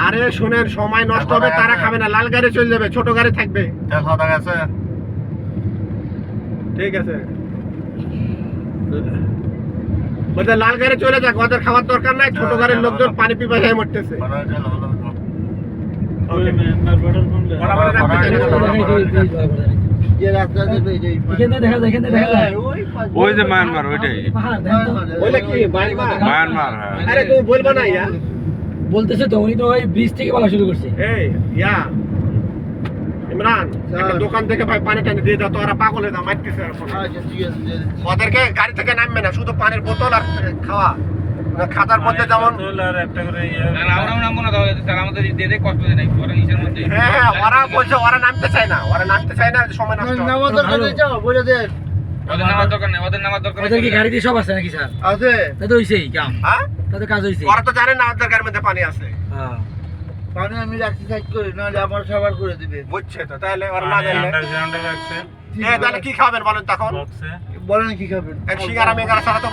আরে শুনেন, সময় নষ্ট হবে, তারা খাবে না, লাল গাড়ি চলে যাবে, ছোট গাড়ি থাকবে। ঠিক আছে, ওদের লাল গাড়ি চলে যাক, ওদের খাওয়ার দরকার নাই, ছোট গাড়ির লোকজন পানি পিপাসায় মরতেছে। ওই যে মায়ানমার, ওইটাই বলে কি মায়ানমার। আরে তুমি বলবো না ইয়া, বলতেছে তো উনি তো ওই ব্রিজ থেকে বলা শুরু করছে। এই ইয়া ইমরান, একটা দোকান থেকে ভাই পানি টানি দিয়ে দাও তো, ওরা পাগল হয়ে দাও, মারতেছে ওদেরকে। গাড়ি থেকে নামবে না, শুধু পানির বোতল আর খাওয়া, খাতার মধ্যে যেমন। হ্যাঁ, ওরা বলছে ওরা নামতে চায় না, সময় নষ্ট। ওদের কি গাড়ি দিয়ে সব আছে নাকি স্যার? আছে তাদের হইছেই কাম, হ্যাঁ, তাদের কাজ হইছে। ওরা তো জানে না ওদের গাড়ির মধ্যে পানি আছে। হ্যাঁ, পানি আমি রাখতে সাইড করি, নাহলে আমার সাবার করে দিবে। বুঝছে তো, তাহলে ওরা না জানলে তাহলে কি খাবেন বলেন তখন? বলেন কি খাবেন? সিঙ্গারা মেঙ্গারা ছাড়া তো